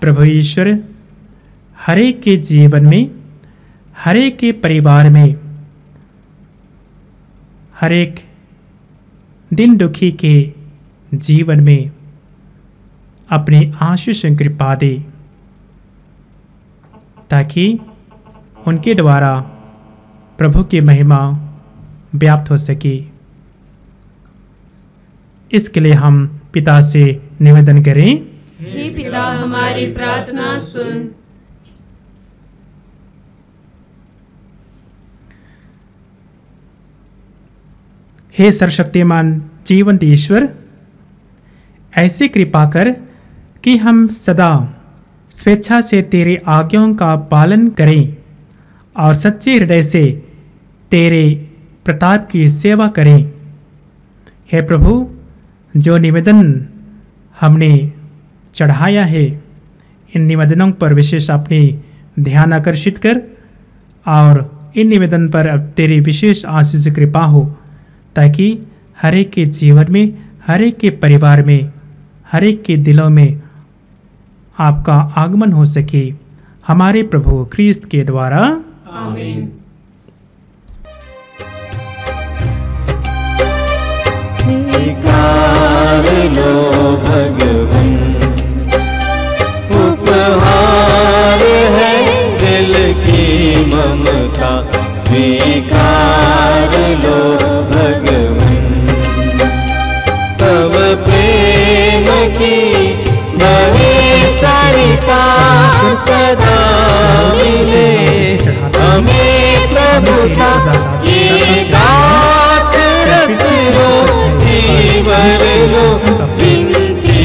प्रभु ईश्वर हर एक के जीवन में, हर एक के परिवार में, हर एक दिन दुखी के जीवन में अपनी आशीष कृपा दे, ताकि उनके द्वारा प्रभु की महिमा व्याप्त हो सके। इसके लिए हम पिता से निवेदन करें। हे पिता, हमारी प्रार्थना सुन। हे सर्वशक्तिमान जीवंत ईश्वर, ऐसे कृपा कर कि हम सदा स्वेच्छा से तेरे आज्ञाओं का पालन करें और सच्चे हृदय से तेरे प्रताप की सेवा करें। हे प्रभु, जो निवेदन हमने चढ़ाया है, इन निवेदनों पर विशेष अपनी ध्यान आकर्षित कर और इन निवेदन पर अब तेरी विशेष आशीष कृपा हो, ताकि हर एक के जीवन में, हर एक के परिवार में, हर एक के दिलों में आपका आगमन हो सके, हमारे प्रभु ख्रीस्त के द्वारा। आमीन। स्वीकार लो भगवन, उपहार है दिल की ममता। स्वीकार लो भगवन, तब प्रेम की बड़ी सरिता सदा मिले हमें प्रभुता। ये गात रस लो जीवन लो, विनती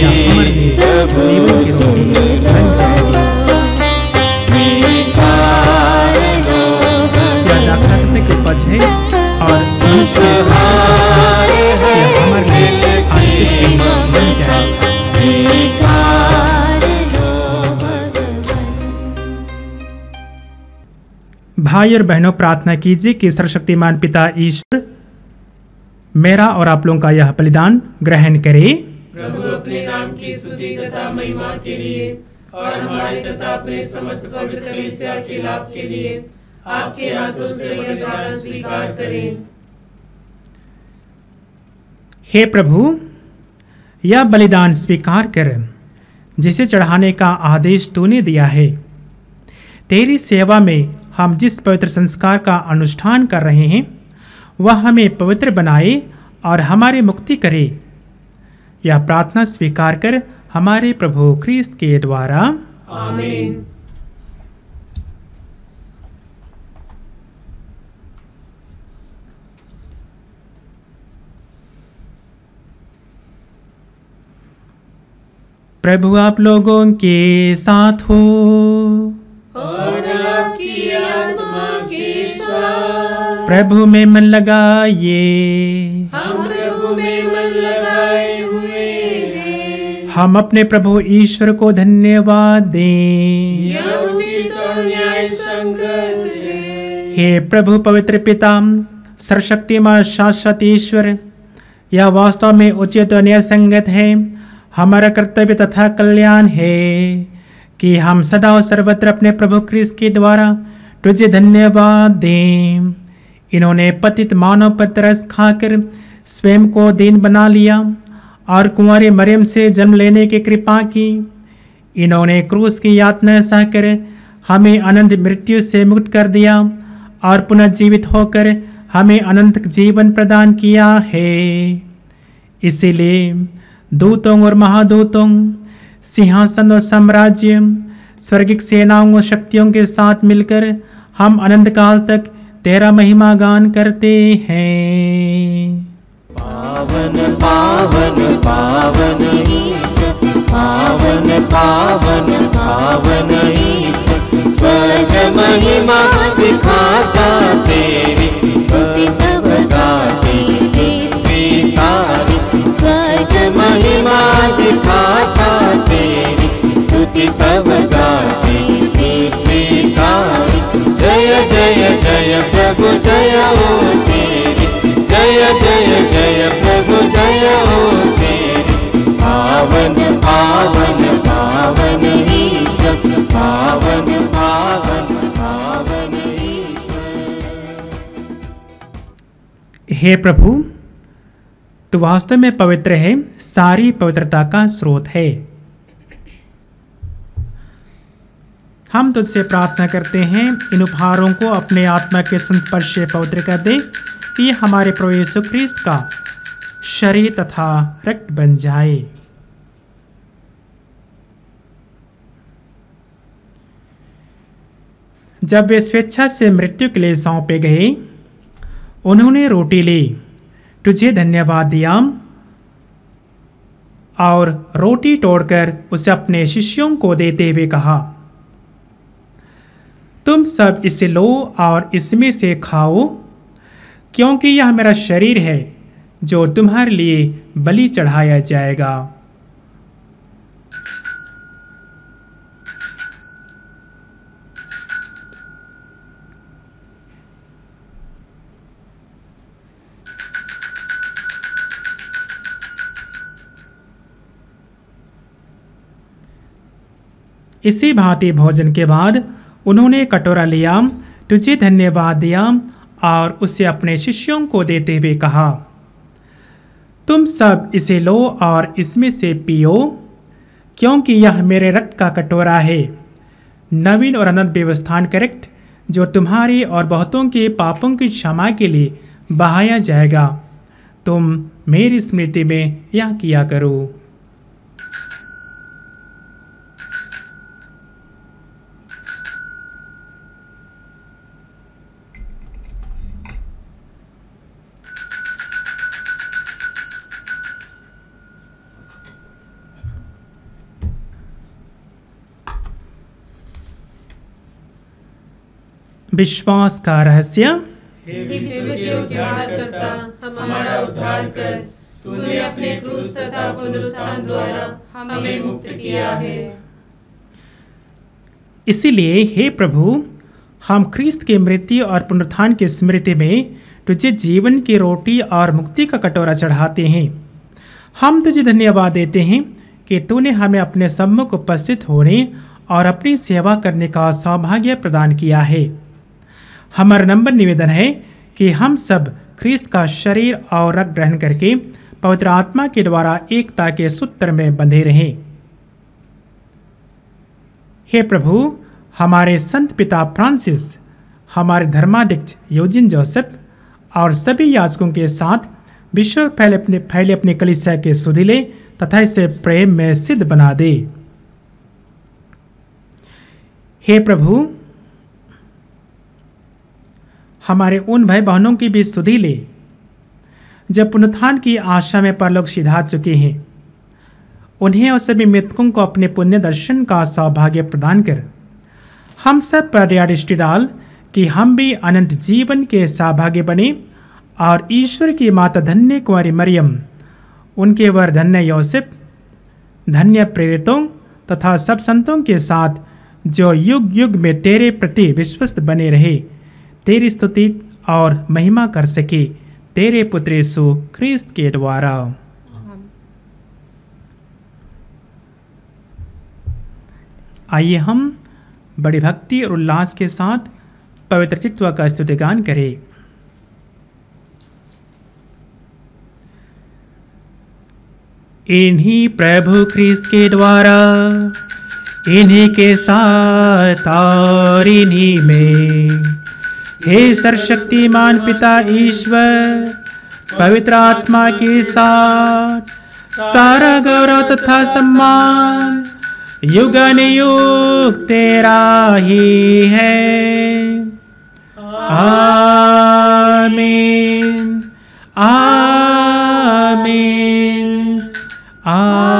प्रभु सुन लो। स्वीकार लो दाखलता की उपज है और उपहार है दिल की ममता। स्वीकार लो भगवन। भाई और बहनों, प्रार्थना कीजिए कि सर्वशक्तिमान पिता ईश्वर मेरा और आप लोगों का यह बलिदान ग्रहण करे। प्रभु अपने नाम की स्तुति तथा महिमा के लिए और हमारे तथा अपने समस्त पवित्र कलीसिया के लाभ के लिए आपके हाथों से यह बलिदान स्वीकार करें। हे प्रभु, यह बलिदान स्वीकार कर जिसे चढ़ाने का आदेश तूने दिया है। तेरी सेवा में हम जिस पवित्र संस्कार का अनुष्ठान कर रहे हैं, वह हमें पवित्र बनाए और हमारी मुक्ति करे। यह प्रार्थना स्वीकार कर हमारे प्रभु ख्रीस्त के द्वारा। आमीन। प्रभु आप लोगों के साथ हो और आपकी आत्मा के साथ। प्रभु में मन लगाइए। हम प्रभु में मन लगाए हुए हैं। हम अपने प्रभु ईश्वर को धन्यवाद दें। यह उचित और न्याय संगत है। हे प्रभु पवित्र पिता, सर्वशक्तिमान शाश्वत ईश्वर, यह वास्तव में उचित और न्याय संगत है। हमारा कर्तव्य तथा कल्याण है कि हम सदा और सर्वत्र अपने प्रभु ख्रीस्त के द्वारा तुझे धन्यवाद दें। इन्होंने पतित मानव पर तरस खाकर स्वयं को दीन बना लिया और कुंवारी मरियम से जन्म लेने की कृपा की। इन्होंने क्रूस की यातना सहकर हमें अनंत मृत्यु से मुक्त कर दिया और पुनः जीवित होकर हमें अनंत जीवन प्रदान किया है। इसीलिए दूतों और महादूतों, सिंहासन और साम्राज्य, स्वर्गिक सेनाओं और शक्तियों के साथ मिलकर हम अनंत काल तक तेरा महिमा गान करते हैं। पावन पावन पावन ईश, पावन पावन पावन ईश, स्वर्ग महिमा दिखाता तेरी, स्तुति तब गाती पृथ्वी सारी, स्वर्ग महिमा दिखाता तेरी, स्तुति तब गाती पृथ्वी सारी। जय जय जय प्रभु जय हो तेरी, जय जय जय प्रभु जय हो तेरी, पावन पावन पावन ईश, पावन पावन पावन ईश। हे प्रभु, तू वास्तव में पवित्र है, सारी पवित्रता का स्रोत है। हम तुझसे प्रार्थना करते हैं इन उपहारों को अपने आत्मा के संस्पर्श से पवित्र कर दे कि हमारे प्रभु यीशु ख्रीस्त का शरीर तथा रक्त बन जाए। जब वे स्वेच्छा से मृत्यु के लिए सौंपे गए, उन्होंने रोटी ली, तुझे धन्यवाद दिया और रोटी तोड़कर उसे अपने शिष्यों को देते हुए कहा, तुम सब इसे लो और इसमें से खाओ, क्योंकि यह मेरा शरीर है जो तुम्हारे लिए बलि चढ़ाया जाएगा। इसी भांति भोजन के बाद उन्होंने कटोरा लिया, तुझे धन्यवाद दिया और उसे अपने शिष्यों को देते हुए कहा, तुम सब इसे लो और इसमें से पियो, क्योंकि यह मेरे रक्त का कटोरा है, नवीन और अनंत व्यवस्थान का रक्त, जो तुम्हारे और बहुतों के पापों की क्षमा के लिए बहाया जाएगा। तुम मेरी स्मृति में यह किया करो। विश्वास का रहस्य। हे विश्व के उद्धारकर्ता, हमारा उद्धार कर। तूने अपने क्रूस तथा पुनरुत्थान द्वारा हमें मुक्त किया है। इसीलिए हे प्रभु, हम ख्रीस्त की मृत्यु और पुनरुत्थान की स्मृति में तुझे जीवन की रोटी और मुक्ति का कटोरा चढ़ाते हैं। हम तुझे धन्यवाद देते हैं कि तूने हमें अपने सम्मुख उपस्थित होने और अपनी सेवा करने का सौभाग्य प्रदान किया है। हमारा नम्र निवेदन है कि हम सब ख्रीस्त का शरीर और रक्त ग्रहण करके पवित्र आत्मा के द्वारा एकता के सूत्र में बंधे रहें। हे प्रभु, हमारे संत पिता फ्रांसिस, हमारे धर्माध्यक्ष यूजिन जोसेफ और सभी याजकों के साथ विश्व फैले अपने कलीसिया के सुधीले तथा इसे प्रेम में सिद्ध बना दे। हे प्रभु, हमारे उन भाई बहनों की भी सुधि ले जो पुनरुत्थान की आशा में परलोक सिधा चुके हैं। उन्हें और सभी मृतकों को अपने पुण्य दर्शन का सौभाग्य प्रदान कर हम सब पर यह दृष्टि डाल कि हम भी अनंत जीवन के सौभाग्य बने और ईश्वर की माता धन्य कुंवारी मरियम, उनके वर धन्य योसेफ, धन्य प्रेरितों तथा सब संतों के साथ जो युग युग में तेरे प्रति विश्वस्त बने रहे, तेरी स्तुति और महिमा कर सके, तेरे पुत्र यीशु ख्रीस्त के द्वारा। आइए हम बड़ी भक्ति और उल्लास के साथ पवित्र तत्व का स्तुति गान करें। इन्हीं प्रभु ख्रीस्त के द्वारा, इन्हीं के साथ और इन्हीं में, हे सर्वशक्तिमान पिता ईश्वर, पवित्र आत्मा के साथ सारा गौरव तथा सम्मान युगन युग तेरा ही है। आमीन आमीन आमीन।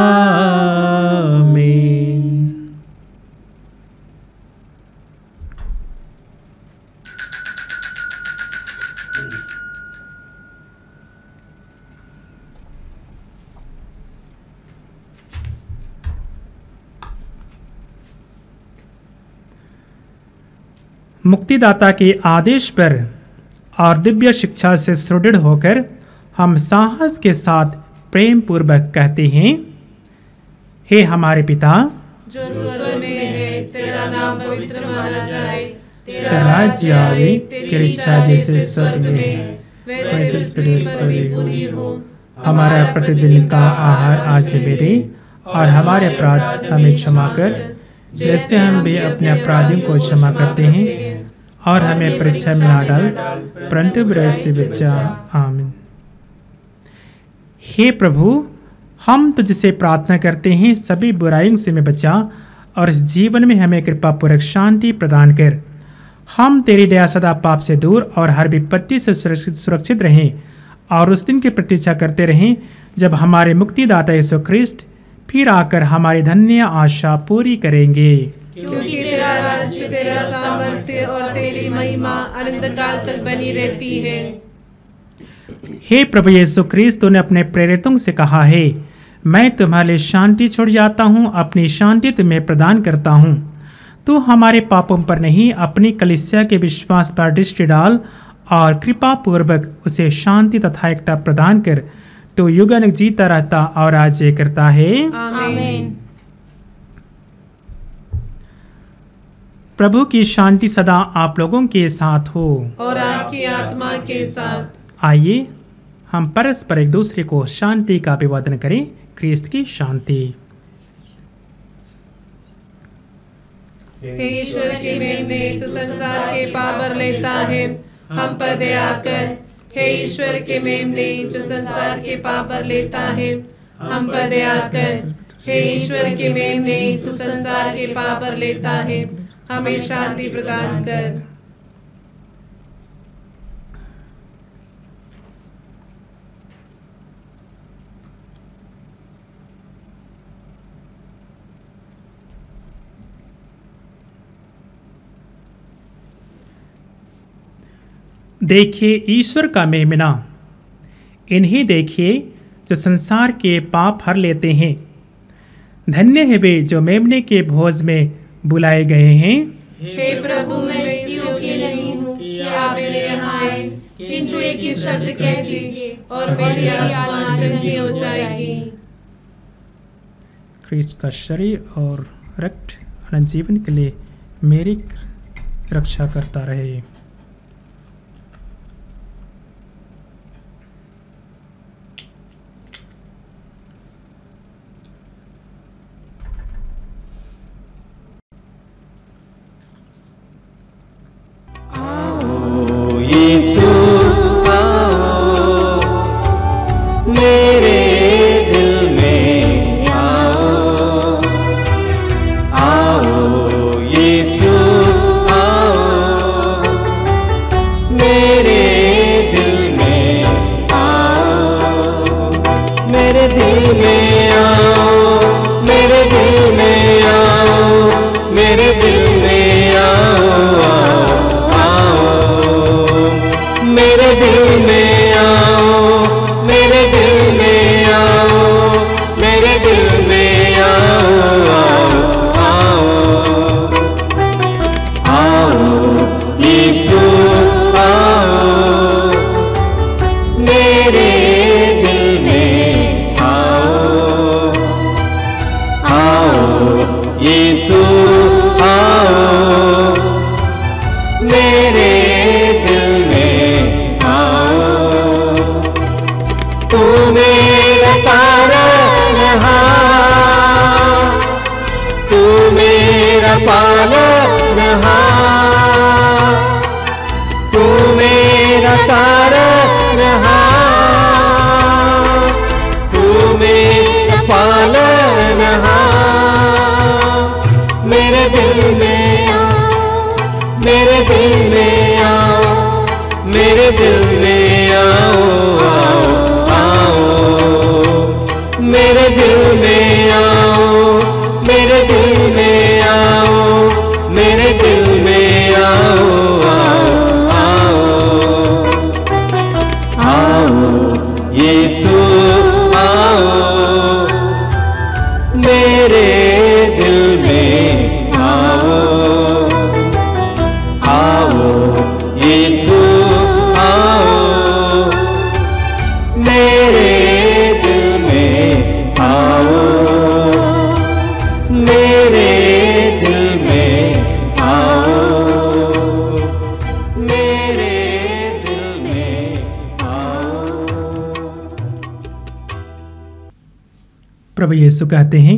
मुक्तिदाता के आदेश पर और दिव्य शिक्षा से सुदृढ़ होकर हम साहस के साथ प्रेम पूर्वक कहते हैं, हे हमारे पिता जो स्वर्ग में है, तेरा नाम पवित्र माना जाए, तेरा राज्य आवे, तेरी इच्छा जैसे स्वर्ग में है वैसे पृथ्वी पर भी पूरी हो। हमारा प्रतिदिन का आहार आज से दे, और हमारे अपराध हमें क्षमा कर जैसे हम भी अपने अपराधियों को क्षमा करते हैं, और हमें परीक्षा में ना डाल परंतु बुराई से बचा। आमीन। हे प्रभु, हम तुझसे प्रार्थना करते हैं, सभी बुराइयों से हमें बचा और इस जीवन में हमें कृपा पूर्वक शांति प्रदान कर। हम तेरी दया सदा पाप से दूर और हर विपत्ति से सुरक्षित रहें, और उस दिन की प्रतीक्षा करते रहें जब हमारे मुक्तिदाता यीशु ख्रिस्त फिर आकर हमारी धन्य आशा पूरी करेंगे। क्योंकि तेरा राज्य, तेरा सामर्थ्य और तेरी महिमा अनंत काल तक बनी रहती है। हे प्रभु यीशु ख्रिस्त, तूने अपने प्रेरितों से कहा है, मैं तुम्हारे लिए शांति छोड़ जाता हूँ, अपनी शांति तुम्हें प्रदान करता हूँ। तू हमारे पापों पर नहीं, अपनी कलीसिया के विश्वास पर दृष्टि डाल और कृपा पूर्वक उसे शांति तथा एकता प्रदान कर। तो युगन जीता रहता और राज्य करता है। आमीन। प्रभु की शांति सदा आप लोगों के साथ हो और आपकी आत्मा के साथ। आइए हम परस्पर एक दूसरे को शांति का अभिवादन करें। क्रिस्त की शांति। हे ईश्वर के मेमने, तू संसार के पाप भर लेता है, हम पर दया कर। हे ईश्वर के मेमने, जो संसार के पाप भर लेता है, हम पर दया कर। हे ईश्वर के मेमने, तू संसार के पाप भर लेता है, हमें शांति प्रदान कर। देखिए ईश्वर का मेमना, इन्हें देखिए जो संसार के पाप हर लेते हैं। धन्य है वे जो मेमने के भोज में बुलाए गए हैं। हे प्रभु, मैं इस योग्य नहीं हूँ कि आप मेरे यहाँ आए, किंतु एक ही शब्द कह दीजिए और मेरी आत्मा चंगी हो जाएगी। क्रिस्त का शरीर और रक्त अनंत जीवन के लिए मेरी रक्षा करता रहे। यीशु आओ, मेरे दिल में आओ, आओ यीशु आओ, दिल में आओ, मेरे दिल में आओ, आओ, आओ, मेरे दिल में आओ, मेरे दिल में आओ, मेरे दिल में आओ, आओ, आओ, आओ यीशु आओ, मेरे दिल में आओ, आओ यीशु आओ, मेरे दिल में आओ, मेरे दिल में आओ, मेरे दिल में आओ। प्रभु यीशु कहते हैं,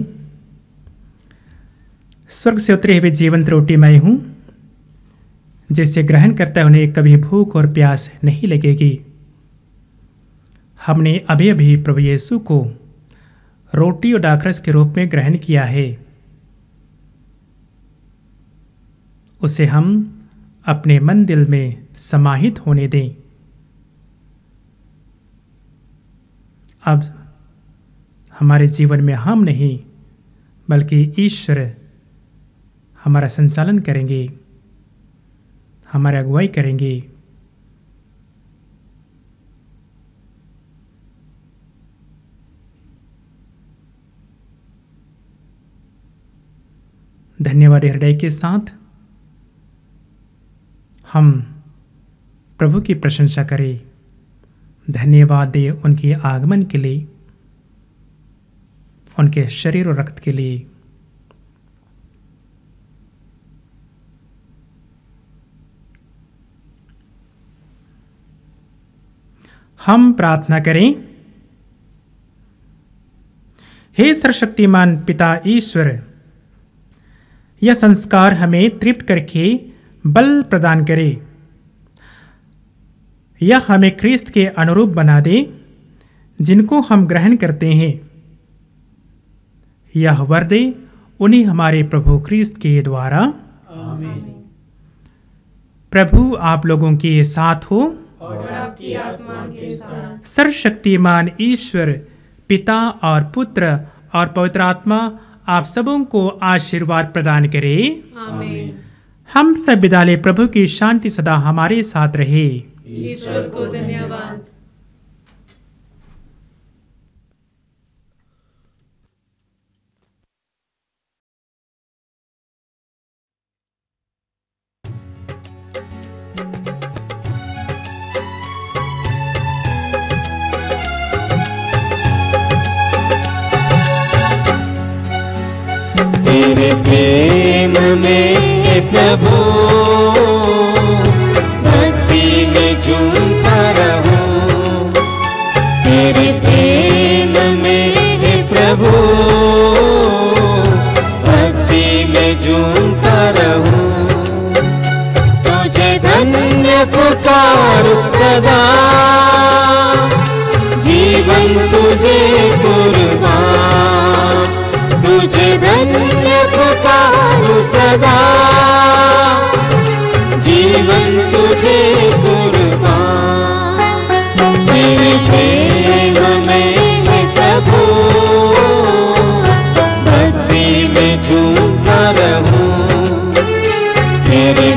स्वर्ग से उतरे हुए जीवंत रोटी मैं हूँ, जिसे ग्रहण करता है उन्हें कभी भूख और प्यास नहीं लगेगी। हमने अभी अभी प्रभु यीशु को रोटी और दाखरस के रूप में ग्रहण किया है। उसे हम अपने मन दिल में समाहित होने दें। अब हमारे जीवन में हम नहीं बल्कि ईश्वर हमारा संचालन करेंगे, हमारी अगुवाई करेंगे। धन्यवाद हृदय के साथ हम प्रभु की प्रशंसा करें, धन्यवाद दें उनके आगमन के लिए, उनके शरीर और रक्त के लिए। हम प्रार्थना करें। हे सर्वशक्तिमान पिता ईश्वर, यह संस्कार हमें तृप्त करके बल प्रदान करे। यह हमें ख्रिस्त के अनुरूप बना दे, जिनको हम ग्रहण करते हैं। यह वर दे उन्हें हमारे प्रभु ख्रिस्त के द्वारा। आमीन। प्रभु आप लोगों के साथ हो और आपकी आत्मा के साथ। सर्वशक्तिमान ईश्वर पिता और पुत्र और पवित्र आत्मा आप सबों को आशीर्वाद प्रदान करे। आमीन। हम सब विदा लें। प्रभु की शांति सदा हमारे साथ रहे। ईश्वर को धन्यवाद। तेरे प्रेम में प्रभु भक्ति में झूमता रहूं, तेरे प्रेम में प्रभु भक्ति में झूमता रहूं, तुझे धन्य पुकारूं सदा, जीवन तुझे कुर्बान, तुझे धन्य पुकारूं सदा, जीवन तुझे कुर्बान, तेरे प्रेम में प्रभु भक्ति में झूमता रहूं, तेरे